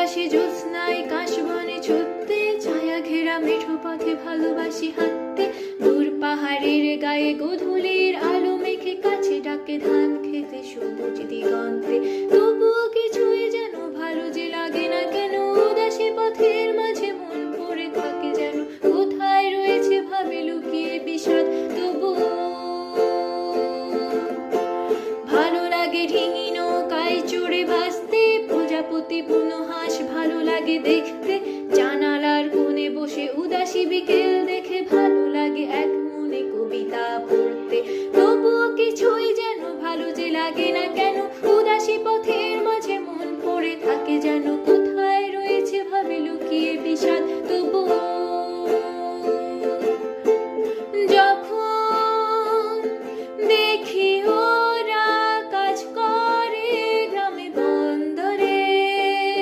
ভালোবাসি জ্যোৎস্নায় কাশবনে ছুটতে, ছায়া ঘেরা মেঠো পথে ভালোবাসি হাঁটতে, দূর পাহাড়ের গায়ে গোধূলির আলো মেখে কাছে ডাকে ধান খেতে সবুজ দিগন্তে। তবুও কিছুই যেন ভালো যে লাগে না কেন, উদাসী পথের মাঝে মন পড়ে থাকে যেন, কোথায় রয়েছে ভাবে লুকিয়ে বিষাদ। তবুও ভালো লাগে ঢিঙি নৌকায় চড়ে ভাসতে, প্রজাপতি বুনো হাঁস ভালো লাগে দেখতে, জানালার কোণে বসে উদাসী বিকেল দেখে ভালো লাগে এক